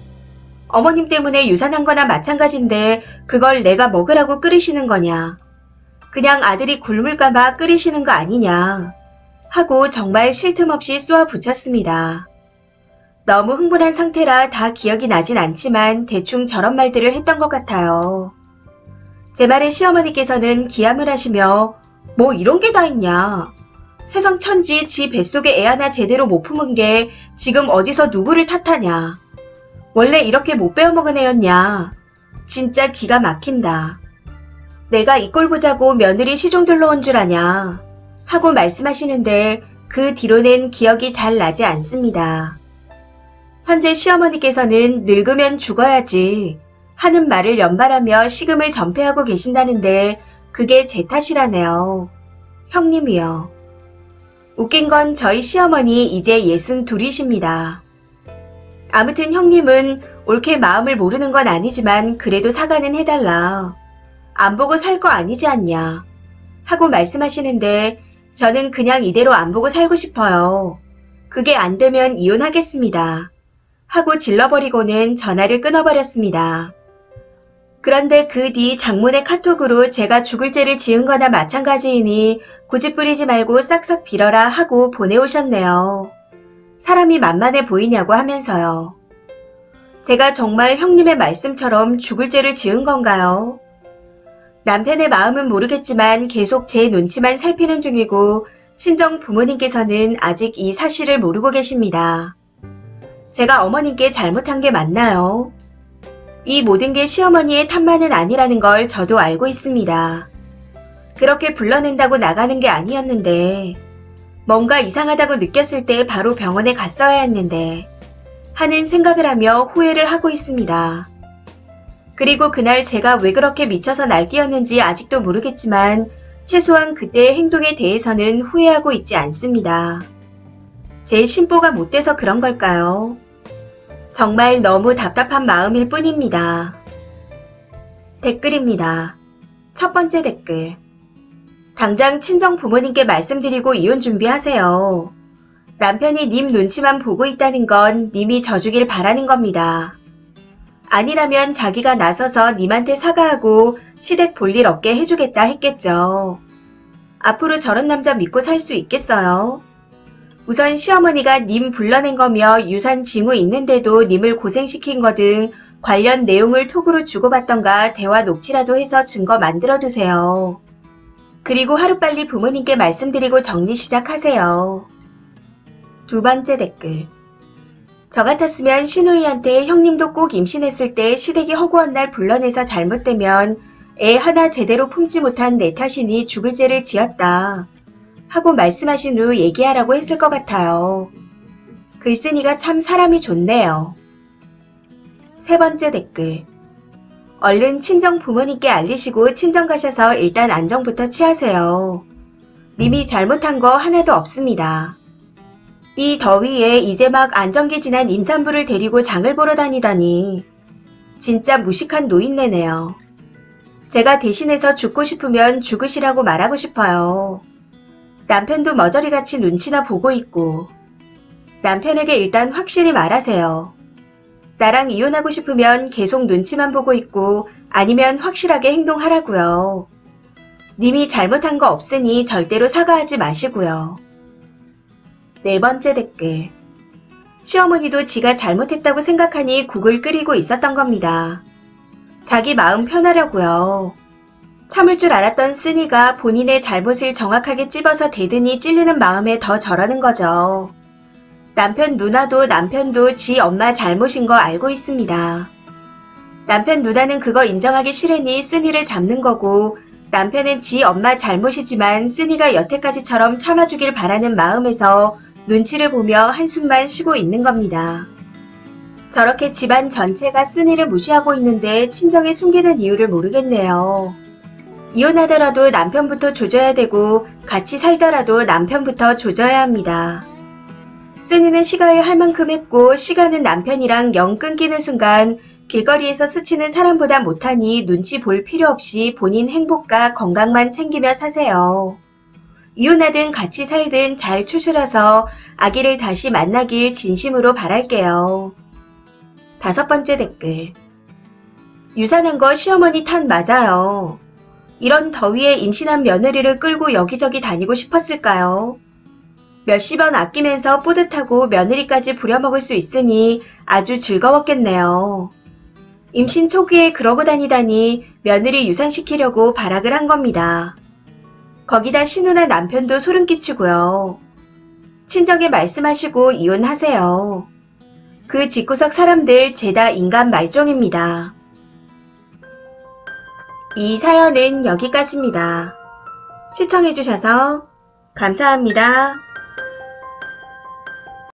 어머님 때문에 유산한 거나 마찬가지인데 그걸 내가 먹으라고 끓이시는 거냐. 그냥 아들이 굶을까봐 끓이시는 거 아니냐. 하고 정말 쉴 틈 없이 쏘아 붙였습니다. 너무 흥분한 상태라 다 기억이 나진 않지만 대충 저런 말들을 했던 것 같아요. 제 말에 시어머니께서는 기함을 하시며 뭐 이런 게 다 있냐. 세상 천지 지 뱃속에 애 하나 제대로 못 품은 게 지금 어디서 누구를 탓하냐. 원래 이렇게 못 배워먹은 애였냐. 진짜 기가 막힌다. 내가 이 꼴 보자고 며느리 시종들러 온 줄 아냐. 하고 말씀하시는데 그 뒤로는 기억이 잘 나지 않습니다. 현재 시어머니께서는 늙으면 죽어야지 하는 말을 연발하며 식음을 전폐하고 계신다는데 그게 제 탓이라네요. 형님이요. 웃긴 건 저희 시어머니 이제 62이십니다. 아무튼 형님은 옳게 마음을 모르는 건 아니지만 그래도 사과는 해달라. 안 보고 살 거 아니지 않냐. 하고 말씀하시는데 저는 그냥 이대로 안 보고 살고 싶어요. 그게 안 되면 이혼하겠습니다. 하고 질러버리고는 전화를 끊어버렸습니다. 그런데 그 뒤 장문의 카톡으로 제가 죽을 죄를 지은 거나 마찬가지이니 고집부리지 말고 싹싹 빌어라 하고 보내오셨네요. 사람이 만만해 보이냐고 하면서요. 제가 정말 형님의 말씀처럼 죽을 죄를 지은 건가요? 남편의 마음은 모르겠지만 계속 제 눈치만 살피는 중이고 친정 부모님께서는 아직 이 사실을 모르고 계십니다. 제가 어머님께 잘못한 게 맞나요? 이 모든 게 시어머니의 탓만은 아니라는 걸 저도 알고 있습니다. 그렇게 불러낸다고 나가는 게 아니었는데 뭔가 이상하다고 느꼈을 때 바로 병원에 갔어야 했는데 하는 생각을 하며 후회를 하고 있습니다. 그리고 그날 제가 왜 그렇게 미쳐서 날뛰었는지 아직도 모르겠지만 최소한 그때의 행동에 대해서는 후회하고 있지 않습니다. 제 심보가 못돼서 그런 걸까요? 정말 너무 답답한 마음일 뿐입니다. 댓글입니다. 첫 번째 댓글. 당장 친정 부모님께 말씀드리고 이혼 준비하세요. 남편이 님 눈치만 보고 있다는 건 님이 져주길 바라는 겁니다. 아니라면 자기가 나서서 님한테 사과하고 시댁 볼일 없게 해주겠다 했겠죠. 앞으로 저런 남자 믿고 살 수 있겠어요? 우선 시어머니가 님 불러낸 거며 유산 징후 있는데도 님을 고생시킨 거 등 관련 내용을 톡으로 주고받던가 대화 녹취라도 해서 증거 만들어두세요. 그리고 하루빨리 부모님께 말씀드리고 정리 시작하세요. 두 번째 댓글. 저 같았으면 신우이한테 형님도 꼭 임신했을 때 시댁이 허구한 날 불러내서 잘못되면 애 하나 제대로 품지 못한 내 탓이니 죽을 죄를 지었다 하고 말씀하신 후 얘기하라고 했을 것 같아요. 글쓴이가 참 사람이 좋네요. 세 번째 댓글. 얼른 친정 부모님께 알리시고 친정 가셔서 일단 안정부터 취하세요. 님이 잘못한 거 하나도 없습니다. 이 더위에 이제 막 안정기 지난 임산부를 데리고 장을 보러 다니다니 진짜 무식한 노인네네요. 제가 대신해서 죽고 싶으면 죽으시라고 말하고 싶어요. 남편도 머저리같이 눈치나 보고 있고 남편에게 일단 확실히 말하세요. 나랑 이혼하고 싶으면 계속 눈치만 보고 있고 아니면 확실하게 행동하라고요. 님이 잘못한 거 없으니 절대로 사과하지 마시고요. 네 번째 댓글. 시어머니도 지가 잘못했다고 생각하니 국을 끓이고 있었던 겁니다. 자기 마음 편하려고요. 참을 줄 알았던 쓰니가 본인의 잘못을 정확하게 찝어서 대드니 찔리는 마음에 더 저러는 거죠. 남편 누나도 남편도 지 엄마 잘못인 거 알고 있습니다. 남편 누나는 그거 인정하기 싫으니 쓰니를 잡는 거고 남편은 지 엄마 잘못이지만 쓰니가 여태까지처럼 참아주길 바라는 마음에서 눈치를 보며 한숨만 쉬고 있는 겁니다. 저렇게 집안 전체가 쓰니를 무시하고 있는데 친정에 숨기는 이유를 모르겠네요. 이혼하더라도 남편부터 조져야 되고 같이 살더라도 남편부터 조져야 합니다. 쓰니는 시가에 할 만큼 했고 시가는 남편이랑 영 끊기는 순간 길거리에서 스치는 사람보다 못하니 눈치 볼 필요 없이 본인 행복과 건강만 챙기며 사세요. 이혼하든 같이 살든 잘 추스려서 아기를 다시 만나길 진심으로 바랄게요. 다섯 번째 댓글. 유산한 거 시어머니 탓 맞아요. 이런 더위에 임신한 며느리를 끌고 여기저기 다니고 싶었을까요? 몇십 원 아끼면서 뿌듯하고 며느리까지 부려먹을 수 있으니 아주 즐거웠겠네요. 임신 초기에 그러고 다니다니 며느리 유산시키려고 발악을 한 겁니다. 거기다 신우나 남편도 소름 끼치고요. 친정에 말씀하시고 이혼하세요. 그 집구석 사람들 죄다 인간 말종입니다. 이 사연은 여기까지입니다. 시청해주셔서 감사합니다.